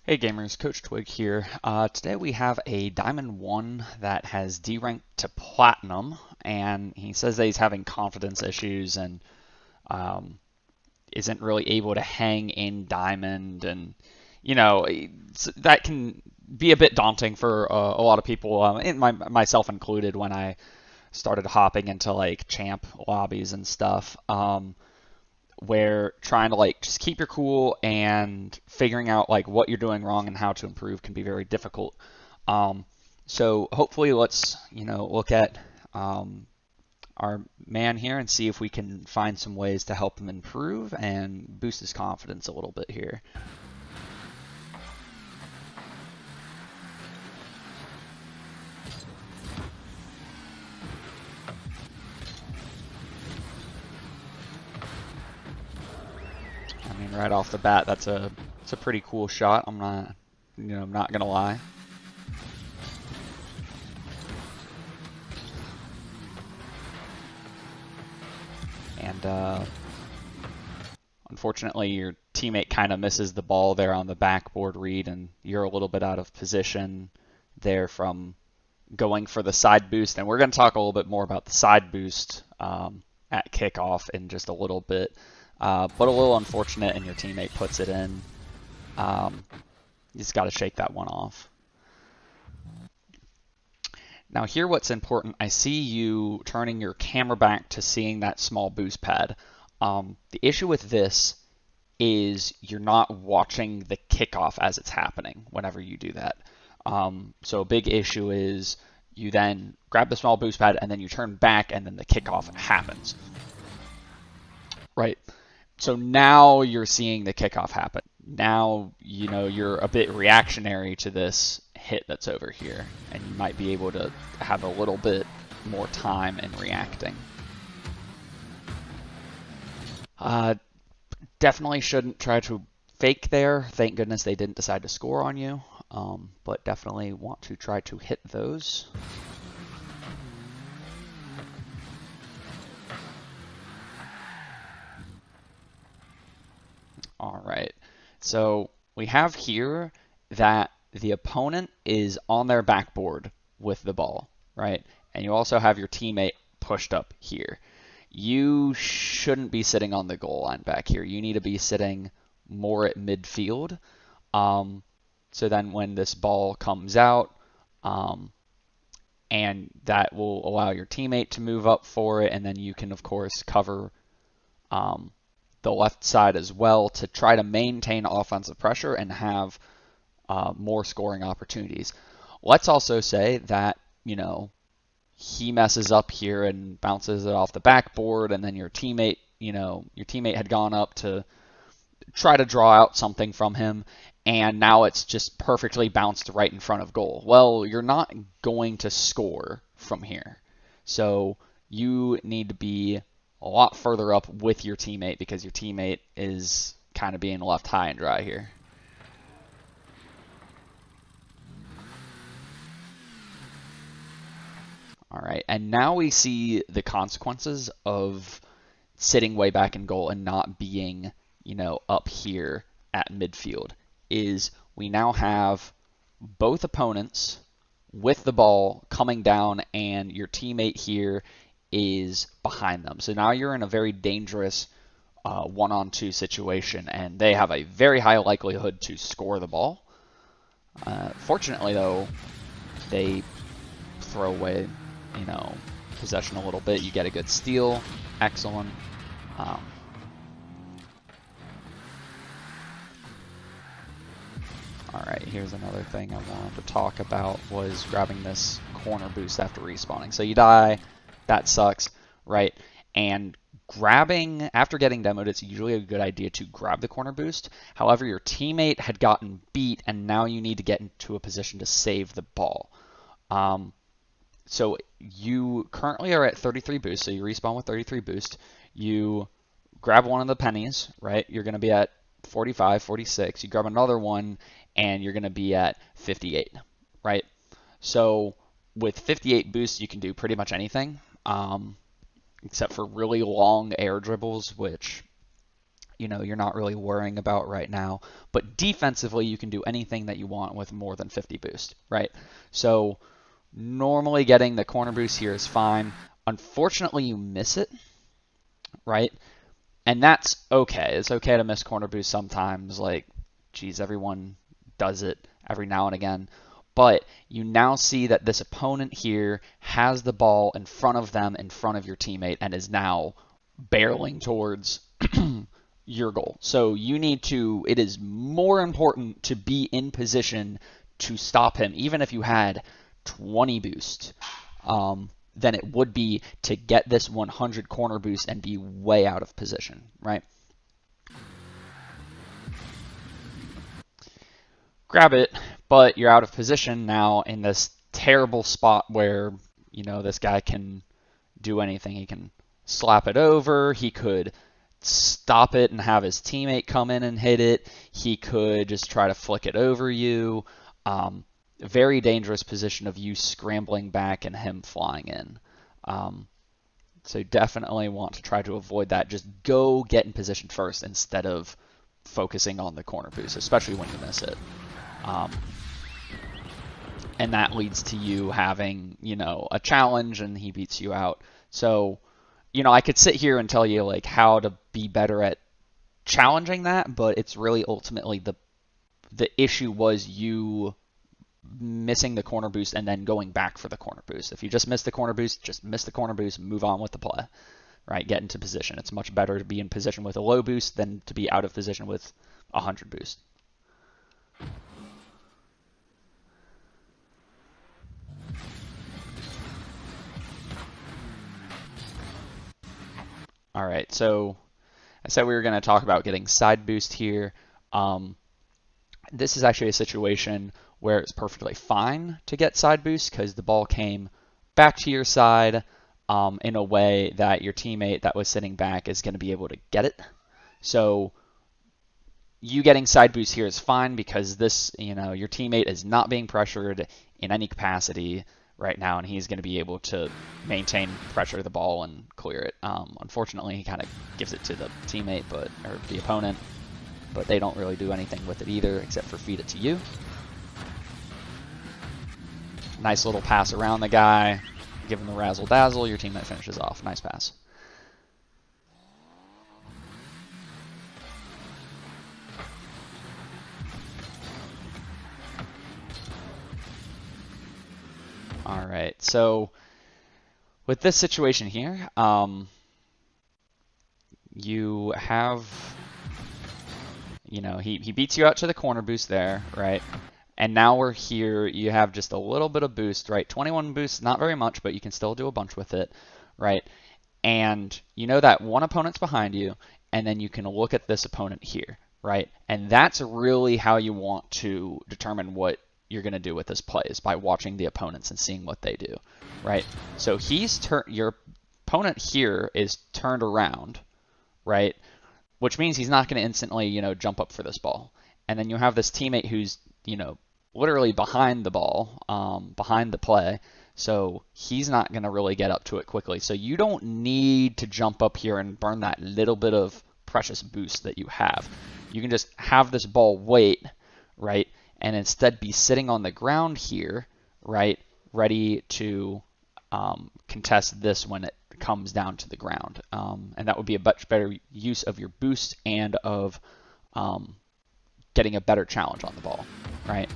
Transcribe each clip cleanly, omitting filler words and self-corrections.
Hey gamers, Coach Twig here. Today we have a Diamond 1 that has D-ranked to Platinum, and he says that he's having confidence issues and um, isn't really able to hang in Diamond, and that can be a bit daunting for a lot of people, myself included, when I started hopping into like champ lobbies and stuff. Where trying to like just keep your cool and figuring out like what you're doing wrong and how to improve can be very difficult. Um, so hopefully let's look at our man here and see if we can find some ways to help him improve and boost his confidence a little bit here. I mean, right off the bat, it's a pretty cool shot. I'm not gonna lie. And unfortunately, your teammate kind of misses the ball there on the backboard read, and you're a little bit out of position there from going for the side boost. And we're going to talk a little bit more about the side boost at kickoff in just a little bit. But a little unfortunate, and your teammate puts it in. You just got to shake that one off. Now here what's important, I see you turning your camera back to seeing that small boost pad. The issue with this is you're not watching the kickoff as it's happening whenever you do that. So a big issue is you then grab the small boost pad and then you turn back and then the kickoff happens. Right? So now you're seeing the kickoff happen. Now, you're a bit reactionary to this hit that's over here, and you might be able to have a little bit more time in reacting. Definitely shouldn't try to fake there. Thank goodness they didn't decide to score on you, but definitely want to try to hit those. All right, so we have here that the opponent is on their backboard with the ball, right? And you also have your teammate pushed up here. You shouldn't be sitting on the goal line back here. You need to be sitting more at midfield. So then when this ball comes out, and that will allow your teammate to move up for it, and then you can, of course, cover the left side as well to try to maintain offensive pressure and have more scoring opportunities. Let's also say that, he messes up here and bounces it off the backboard, and then your teammate had gone up to try to draw out something from him, and now it's just perfectly bounced right in front of goal. Well, you're not going to score from here. So you need to be a lot further up with your teammate because your teammate is kind of being left high and dry here. All right, and now we see the consequences of sitting way back in goal and not being, up here at midfield. Is we now have both opponents with the ball coming down, and your teammate here is behind them. So now you're in a very dangerous one-on-two situation, and they have a very high likelihood to score the ball. Fortunately, though, they throw away possession a little bit. You get a good steal. Excellent. All right, here's another thing I wanted to talk about was grabbing this corner boost after respawning. So you die, that sucks, right? And grabbing, after getting demoed, it's usually a good idea to grab the corner boost. However, your teammate had gotten beat, and now you need to get into a position to save the ball. So you currently are at 33 boost, so you respawn with 33 boost. You grab one of the pennies, right? You're going to be at 45, 46. You grab another one, and you're going to be at 58, right? So with 58 boost, you can do pretty much anything, except for really long air dribbles, which you're not really worrying about right now. But defensively, you can do anything that you want with more than 50 boost, right? So normally getting the corner boost here is fine. Unfortunately, you miss it, right? And that's okay. It's okay to miss corner boost sometimes. Like, geez, everyone does it every now and again. But you now see that this opponent here has the ball in front of them, in front of your teammate, and is now barreling towards your goal. So you need to, it is more important to be in position to stop him, even if you had 20 boost, than it would be to get this 100 corner boost and be way out of position, right? Grab it, but you're out of position now in this terrible spot where, this guy can do anything. He can slap it over. He could stop it and have his teammate come in and hit it. He could just try to flick it over you. Very dangerous position of you scrambling back and him flying in. So definitely want to try to avoid that. Just go get in position first instead of focusing on the corner boost, especially when you miss it. And that leads to you having, a challenge and he beats you out. So, I could sit here and tell you like how to be better at challenging that, but it's really ultimately the issue was you missing the corner boost and then going back for the corner boost. If you just miss the corner boost, just miss the corner boost, move on with the play, right? Get into position. It's much better to be in position with a low boost than to be out of position with 100 boost. All right, so I said we were going to talk about getting side boost here. This is actually a situation where it's perfectly fine to get side boost because the ball came back to your side in a way that your teammate that was sitting back is going to be able to get it. So you getting side boost here is fine because this, your teammate is not being pressured in any capacity right now, and he's going to be able to maintain pressure of the ball and clear it. Unfortunately, he kind of gives it to the teammate, or the opponent, but they don't really do anything with it either except for feed it to you. Nice little pass around the guy, give him the razzle dazzle, your teammate finishes off. Nice pass. All right, so with this situation here, you have, he beats you out to the corner boost there, right? And now we're here, you have just a little bit of boost, right? 21 boost, not very much, but you can still do a bunch with it, right? And you know that one opponent's behind you, and then you can look at this opponent here, right? And that's really how you want to determine what you're going to do with this play, is by watching the opponents and seeing what they do, right? So your opponent here is turned around, right? Which means he's not going to instantly, jump up for this ball. And then you have this teammate who's, literally behind the ball, behind the play. So he's not going to really get up to it quickly. So you don't need to jump up here and burn that little bit of precious boost that you have. You can just have this ball wait, right? And instead be sitting on the ground here, right, ready to contest this when it comes down to the ground. And that would be a much better use of your boost and of getting a better challenge on the ball, right?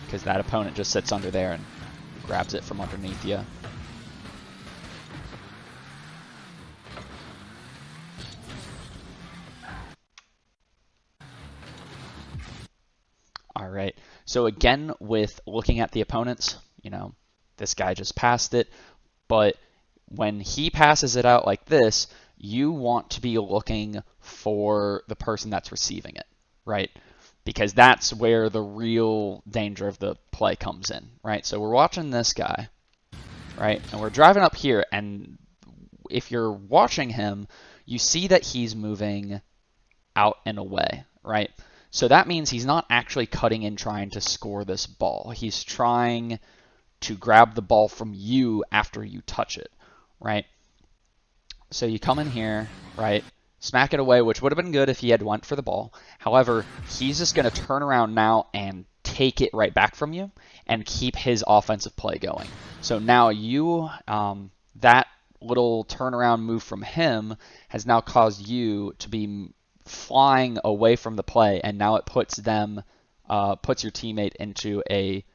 Because that opponent just sits under there and grabs it from underneath you. All right, so again, with looking at the opponents, this guy just passed it, but when he passes it out like this, you want to be looking for the person that's receiving it, right? Because that's where the real danger of the play comes in, right? So we're watching this guy, right? And we're driving up here, and if you're watching him, you see that he's moving out and away, right? So that means he's not actually cutting in trying to score this ball. He's trying to grab the ball from you after you touch it, right? So you come in here, right? smack it away, which would have been good if he had went for the ball. However, he's just going to turn around now and take it right back from you and keep his offensive play going. So now you, that little turnaround move from him has now caused you to be flying away from the play, and now it puts them, puts your teammate into a,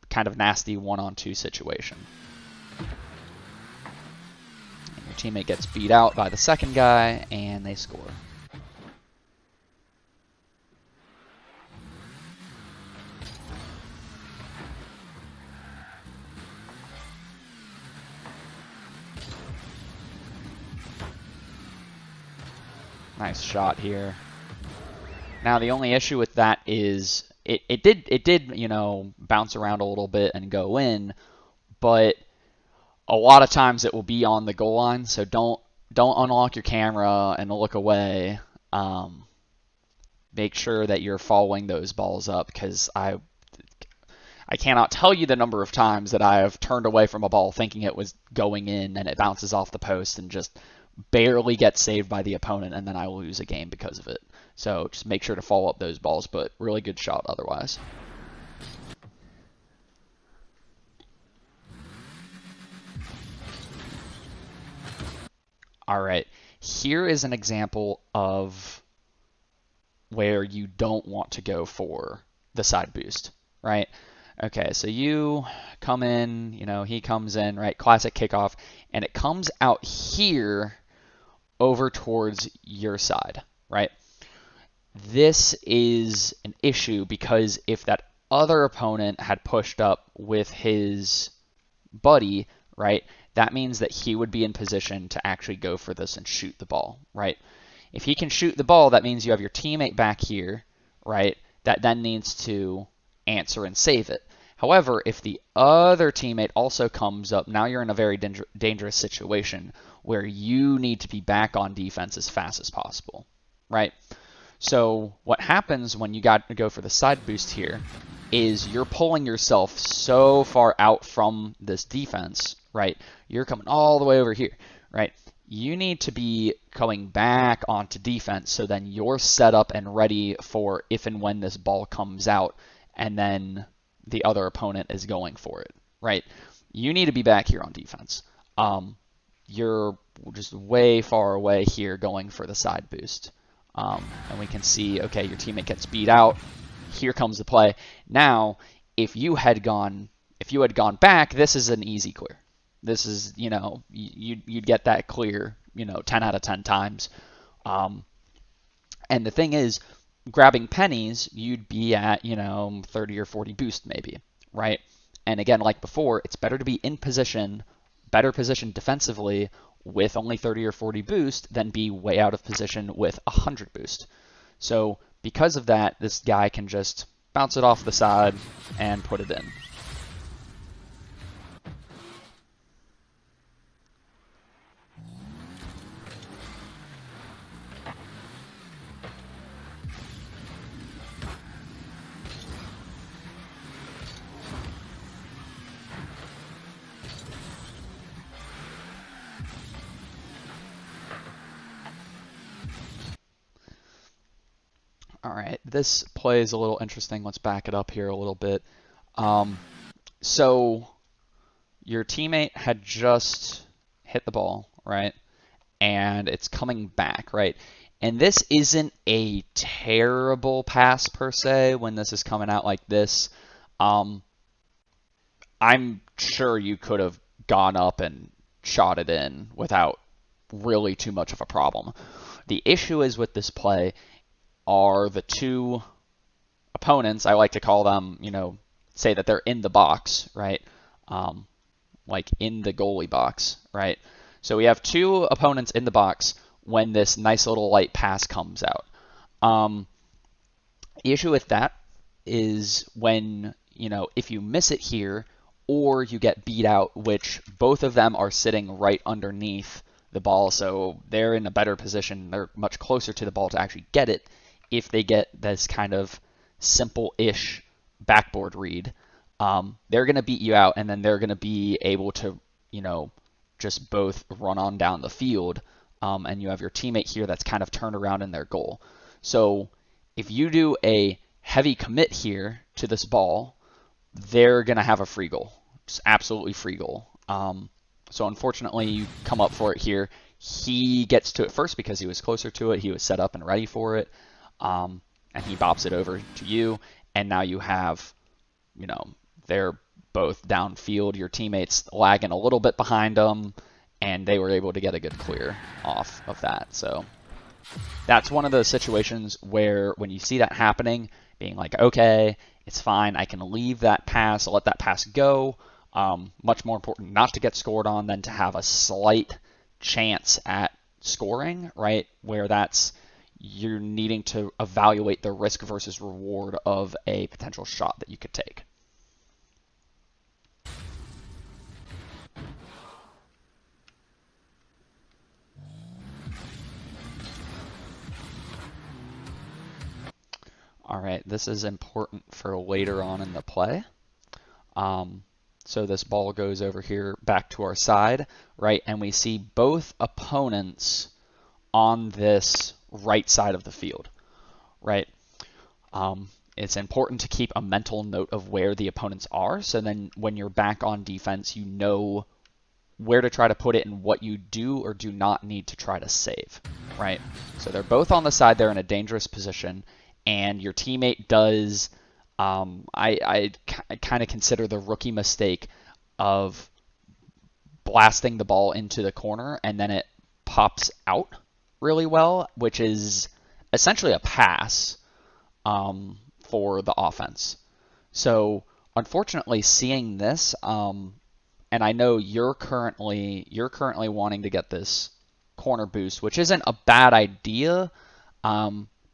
kind of nasty 1-on-2 situation. And your teammate gets beat out by the second guy, and they score. Nice shot here. Now the only issue with that is it did bounce around a little bit and go in, but a lot of times it will be on the goal line. So don't unlock your camera and look away. Make sure that you're following those balls up, because I cannot tell you the number of times that I have turned away from a ball thinking it was going in and it bounces off the post and just barely gets saved by the opponent, and then I lose a game because of it. So just make sure to follow up those balls, but really good shot otherwise. All right, here is an example of where you don't want to go for the side boost, right? Okay, so you come in, he comes in, right? Classic kickoff, and it comes out here over towards your side, right? This is an issue because if that other opponent had pushed up with his buddy, right, that means that he would be in position to actually go for this and shoot the ball, right? If he can shoot the ball, that means you have your teammate back here, right, that then needs to answer and save it. However, if the other teammate also comes up, now you're in a very dangerous situation where you need to be back on defense as fast as possible, right? So what happens when you got to go for the side boost here is you're pulling yourself so far out from this defense, right? You're coming all the way over here, right? You need to be coming back onto defense so then you're set up and ready for if and when this ball comes out and then the other opponent is going for it, right? You need to be back here on defense. You're just way far away here going for the side boost. And we can see, okay, your teammate gets beat out. Here comes the play. Now, if you had gone back, this is an easy clear. This is, you'd get that clear, 10 out of 10 times. And the thing is, grabbing pennies, you'd be at, 30 or 40 boost maybe, right? And again, like before, it's better to be in position, better position defensively with only 30 or 40 boost than be way out of position with 100 boost. So because of that, this guy can just bounce it off the side and put it in. All right, this play is a little interesting. Let's back it up here a little bit. So your teammate had just hit the ball, right? And it's coming back, right? And this isn't a terrible pass per se when this is coming out like this. I'm sure you could have gone up and shot it in without really too much of a problem. The issue is with this play are the two opponents, I like to call them, say that they're in the box, right? Like in the goalie box, right? So we have two opponents in the box when this nice little light pass comes out. The issue with that is when, if you miss it here or you get beat out, which both of them are sitting right underneath the ball, so they're in a better position, they're much closer to the ball to actually get it. If they get this kind of simple-ish backboard read, they're going to beat you out, and then they're going to be able to, just both run on down the field and you have your teammate here that's kind of turned around in their goal. So if you do a heavy commit here to this ball, they're going to have a free goal. Just absolutely free goal. So unfortunately, you come up for it here. He gets to it first because he was closer to it. He was set up and ready for it. And he bops it over to you. And now you have, they're both downfield. Your teammates lagging a little bit behind them, and they were able to get a good clear off of that. So that's one of those situations where when you see that happening, being like, okay, it's fine, I can leave that pass, let that pass go. Much more important not to get scored on than to have a slight chance at scoring, right? Where you're needing to evaluate the risk versus reward of a potential shot that you could take. All right, this is important for later on in the play. So this ball goes over here back to our side, right? And we see both opponents on this right side of the field, right? It's important to keep a mental note of where the opponents are. So then when you're back on defense, you know where to try to put it and what you do or do not need to try to save, right? So they're both on the side. They're in a dangerous position. And your teammate does, I kind of consider the rookie mistake of blasting the ball into the corner and then it pops out really well, which is essentially a pass for the offense. So unfortunately, seeing this, and I know you're currently wanting to get this corner boost, which isn't a bad idea.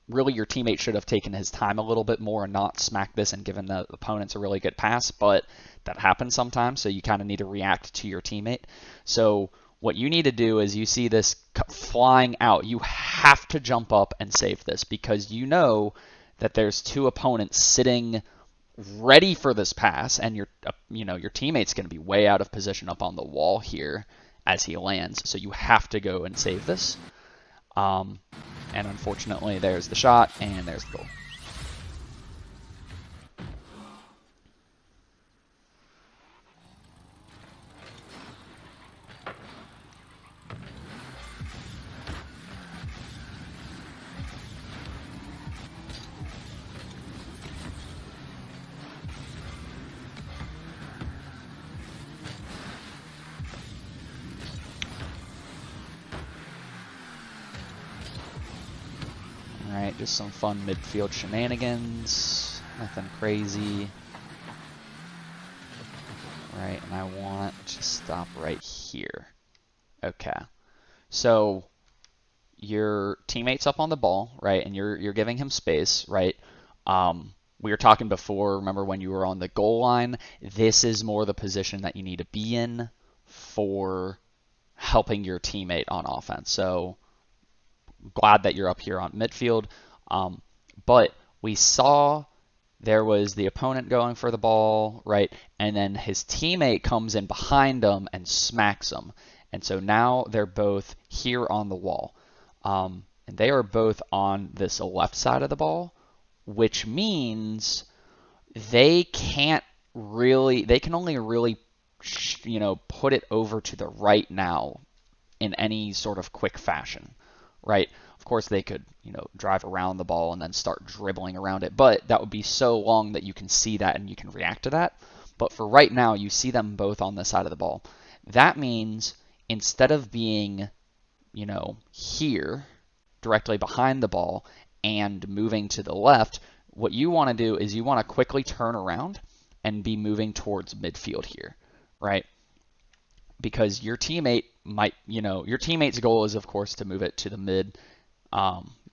Really, your teammate should have taken his time a little bit more and not smacked this and given the opponents a really good pass, but that happens sometimes, so you kind of need to react to your teammate. So what you need to do is you see this flying out. You have to jump up and save this because you know that there's two opponents sitting ready for this pass, and your teammate's going to be way out of position up on the wall here as he lands. So you have to go and save this. And unfortunately, there's the shot, and there's the goal. Alright, just some fun midfield shenanigans. Nothing crazy. Right, and I want to stop right here. Okay. So your teammate's up on the ball, right, and you're giving him space, right? We were talking before, remember when you were on the goal line? This is more the position that you need to be in for helping your teammate on offense. So glad that you're up here on midfield. But we saw there was the opponent going for the ball, right? And then his teammate comes in behind him and smacks him. And so now they're both here on the wall. And they are both on this left side of the ball, which means they can only really, put it over to the right now in any sort of quick fashion, right? Of course, they could, drive around the ball and then start dribbling around it, but that would be so long that you can see that and you can react to that. But for right now, you see them both on the side of the ball. That means instead of being, here, directly behind the ball and moving to the left, what you want to do is you want to quickly turn around and be moving towards midfield here, right? Because your teammate might, your teammate's goal is, of course, to move it to the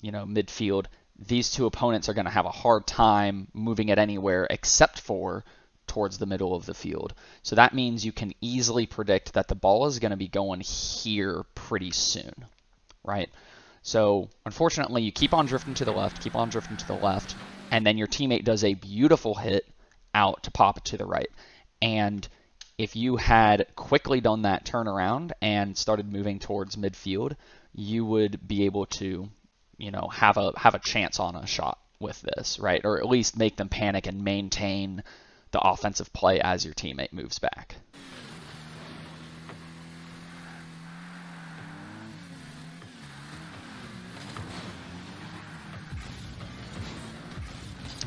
midfield. These two opponents are going to have a hard time moving it anywhere except for towards the middle of the field. So that means you can easily predict that the ball is going to be going here pretty soon, right? So unfortunately, you keep on drifting to the left, and then your teammate does a beautiful hit out to pop it to the right. And if you had quickly done that turnaround and started moving towards midfield, you would be able to, have a chance on a shot with this, right? Or at least make them panic and maintain the offensive play as your teammate moves back.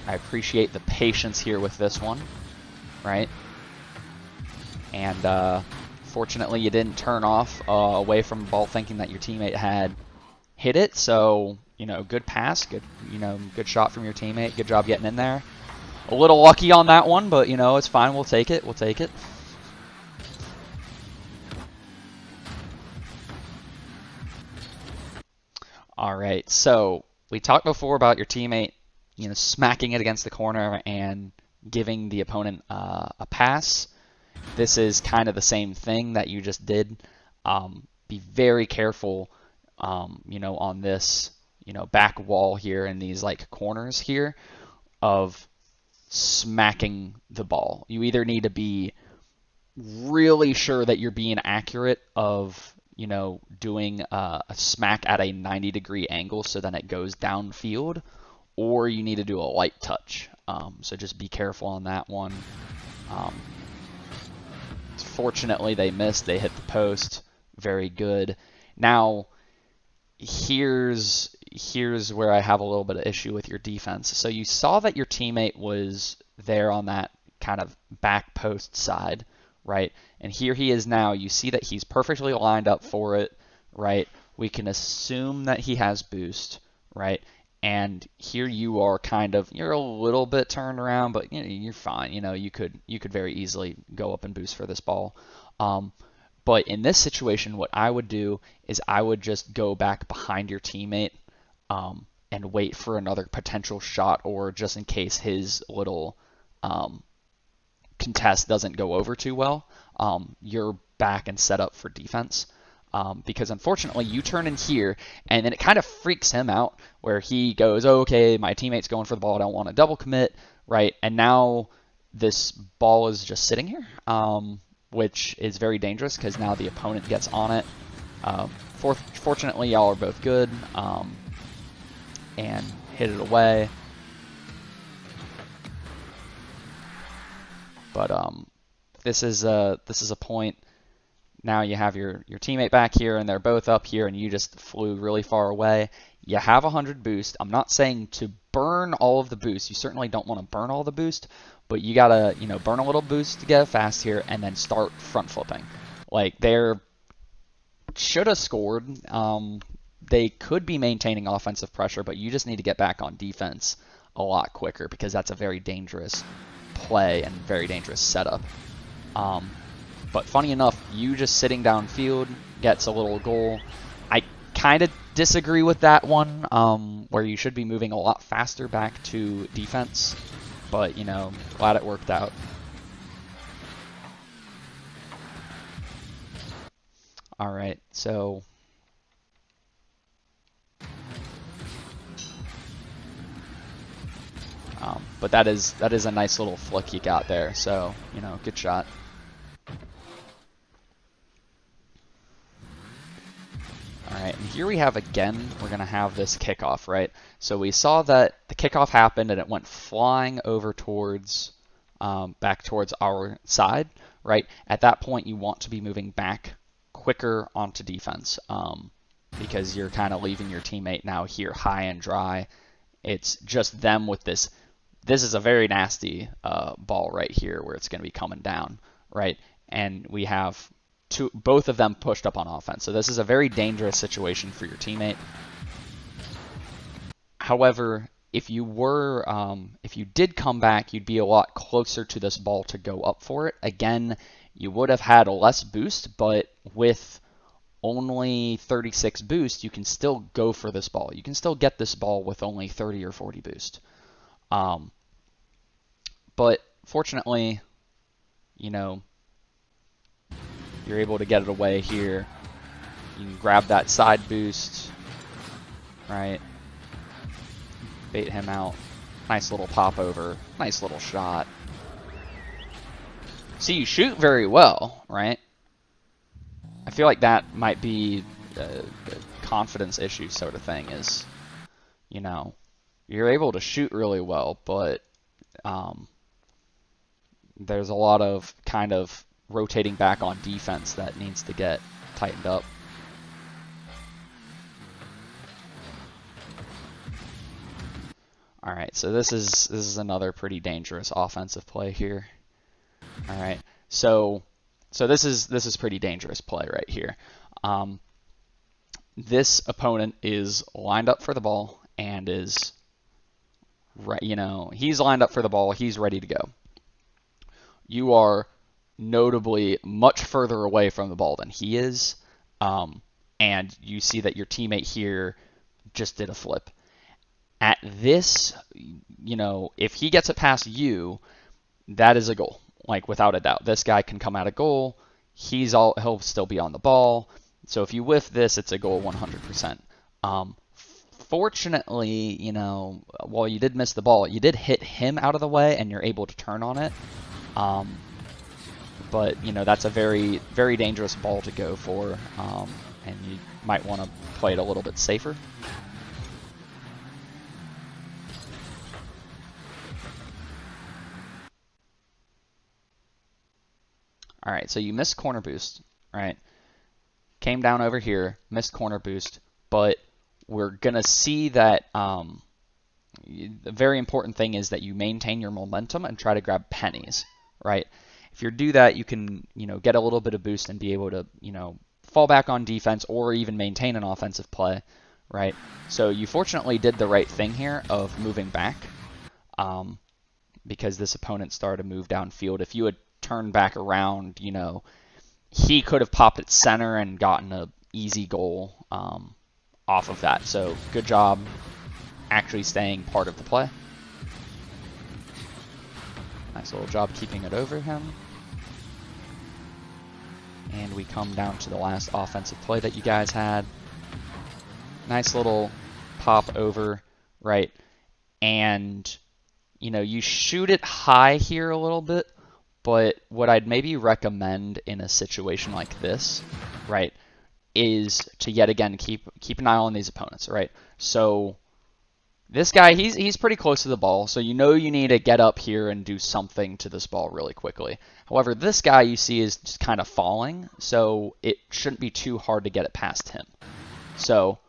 I appreciate the patience here with this one, right? And fortunately, you didn't turn off away from the ball thinking that your teammate had hit it. So, good pass, good shot from your teammate. Good job getting in there. A little lucky on that one, but, it's fine. We'll take it. We'll take it. All right, so we talked before about your teammate, smacking it against the corner and giving the opponent a pass. This is kind of the same thing that you just did. Be very careful, on this, back wall here in these like corners here of smacking the ball. You either need to be really sure that you're being accurate of, doing a smack at a 90-degree angle so then it goes downfield, or you need to do a light touch. So just be careful on that one. Fortunately, they missed. They hit the post. Very good. Now, here's where I have a little bit of issue with your defense. So you saw that your teammate was there on that kind of back post side, right? And here he is now. You see that he's perfectly lined up for it, right? We can assume that he has boost, right? And here you are you're a little bit turned around, but you're fine. You could very easily go up and boost for this ball. But in this situation, what I would do is I would just go back behind your teammate and wait for another potential shot, or just in case his little contest doesn't go over too well, you're back and set up for defense. Because unfortunately you turn in here and then it kind of freaks him out where he goes, oh, okay, my teammate's going for the ball, I don't want to double commit, right? And now this ball is just sitting here, which is very dangerous because now the opponent gets on it. Fortunately, y'all are both good and hit it away. But this is a point. Now you have your teammate back here, and they're both up here, and you just flew really far away. You have 100 boost. I'm not saying to burn all of the boost. You certainly don't want to burn all the boost, but you gotta, burn a little boost to get fast here, and then start front flipping. Like, they're should have scored. They could be maintaining offensive pressure, but you just need to get back on defense a lot quicker because that's a very dangerous play and very dangerous setup. But funny enough, you just sitting downfield gets a little goal. I kind of disagree with that one, where you should be moving a lot faster back to defense. But, glad it worked out. All right, so but that is a nice little flick you got there. So, good shot. All right, and here we have again, we're going to have this kickoff, right? So we saw that the kickoff happened and it went flying over towards, back towards our side, right? At that point, you want to be moving back quicker onto defense because you're kind of leaving your teammate now here high and dry. It's just them with this. This is a very nasty ball right here where it's going to be coming down, right? And we have both of them pushed up on offense. So this is a very dangerous situation for your teammate. However, if you did come back, you'd be a lot closer to this ball to go up for it. Again, you would have had less boost, but with only 36 boost, you can still go for this ball. You can still get this ball with only 30 or 40 boost. But fortunately, you're able to get it away here. You can grab that side boost, right? Bait him out. Nice little pop over. Nice little shot. See, you shoot very well, right? I feel like that might be confidence issue sort of thing is, you know, you're able to shoot really well, but there's a lot of kind of rotating back on defense that needs to get tightened up. All right, so this is another pretty dangerous offensive play here. All right, so this is pretty dangerous play right here. This opponent is lined up for the ball and is he's lined up for the ball, he's ready to go. You are notably much further away from the ball than he is, and you see that your teammate here just did a flip. At this, if he gets it past you, that is a goal, like without a doubt. This guy can come out of goal. He'll still be on the ball. So if you whiff this, it's a goal 100%. Fortunately, while you did miss the ball, you did hit him out of the way, and you're able to turn on it. But that's a very, very dangerous ball to go for, and you might want to play it a little bit safer. All right, so you missed corner boost, right? Came down over here, missed corner boost, but we're going to see that the very important thing is that you maintain your momentum and try to grab pennies, right? If you do that, you can, get a little bit of boost and be able to, fall back on defense or even maintain an offensive play, right? So you fortunately did the right thing here of moving back because this opponent started to move downfield. If you had turned back around, he could have popped at center and gotten an easy goal off of that. So good job actually staying part of the play. Nice little job keeping it over him. And we come down to the last offensive play that you guys had. Nice little pop over, right? And, you shoot it high here a little bit, but what I'd maybe recommend in a situation like this, right, is to yet again keep an eye on these opponents, right? So this guy, he's pretty close to the ball, so you need to get up here and do something to this ball really quickly. However, this guy you see is just kind of falling, so it shouldn't be too hard to get it past him. So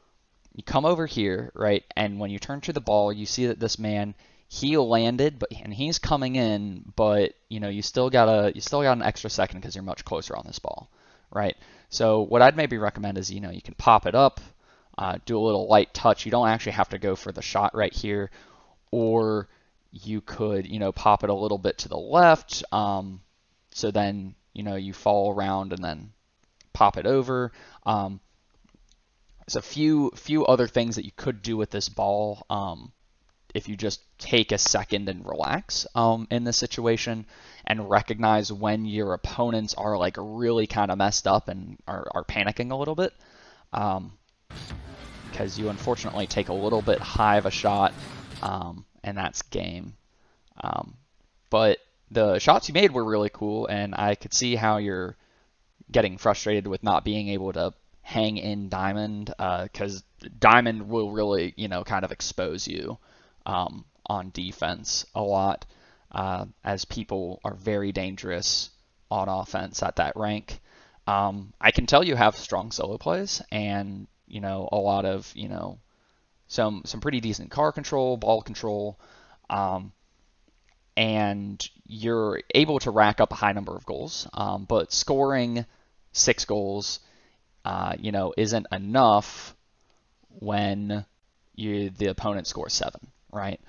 you come over here, right, and when you turn to the ball, you see that this man, he landed, and he's coming in, but you still got an extra second because you're much closer on this ball, right? So what I'd maybe recommend is you can pop it up, do a little light touch. You don't actually have to go for the shot right here, or you could pop it a little bit to the left, so then you fall around and then pop it over. There's a few other things that you could do with this ball. If you just take a second and relax in this situation and recognize when your opponents are like really kind of messed up and are panicking a little bit, because you unfortunately take a little bit high of a shot, and that's game. But the shots you made were really cool, and I could see how you're getting frustrated with not being able to hang in diamond, because diamond will really kind of expose you on defense a lot, as people are very dangerous on offense at that rank. I can tell you have strong solo plays and a lot of some pretty decent car control, ball control, and you're able to rack up a high number of goals. But scoring 6 goals, isn't enough when the opponent scores 7. Right?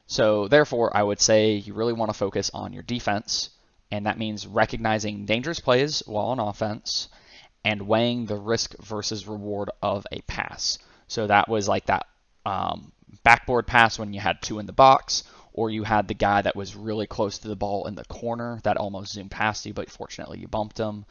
So therefore, I would say you really want to focus on your defense, and that means recognizing dangerous plays while on offense and weighing the risk versus reward of a pass. So that was like that backboard pass when you had 2 in the box, or you had the guy that was really close to the ball in the corner that almost zoomed past you, but fortunately you bumped him.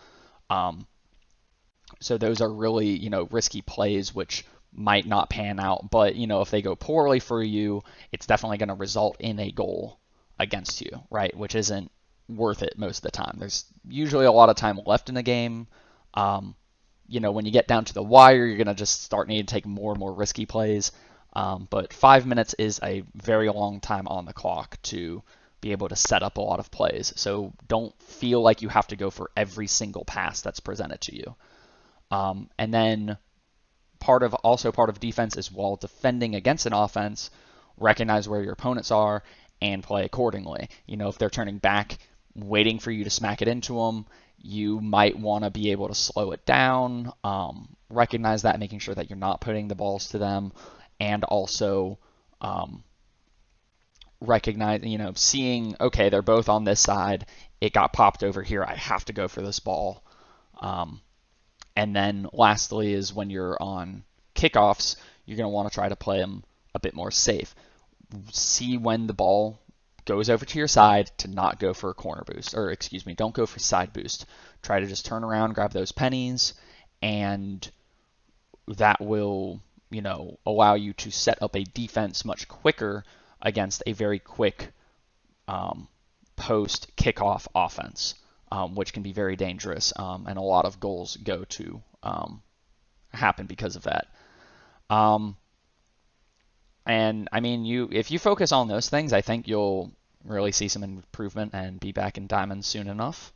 So those are really, risky plays, which might not pan out, but if they go poorly for you, it's definitely going to result in a goal against you, right? Which isn't worth it most of the time. There's usually a lot of time left in the game, when you get down to the wire, you're going to just start needing to take more and more risky plays. But 5 minutes is a very long time on the clock to be able to set up a lot of plays. So don't feel like you have to go for every single pass that's presented to you. And then part of defense is, while defending against an offense, recognize where your opponents are and play accordingly. If they're turning back, waiting for you to smack it into them, you might want to be able to slow it down, recognize that, making sure that you're not putting the balls to them, and also recognize, seeing, okay, they're both on this side, it got popped over here, I have to go for this ball. And then lastly is, when you're on kickoffs, you're going to want to try to play them a bit more safe. See when the ball goes over to your side to not go for a corner boost, or excuse me, don't go for side boost. Try to just turn around, grab those pennies, and that will, allow you to set up a defense much quicker against a very quick post kickoff offense, which can be very dangerous, and a lot of goals go to happen because of that. And I mean, if you focus on those things, I think you'll really see some improvement and be back in diamonds soon enough.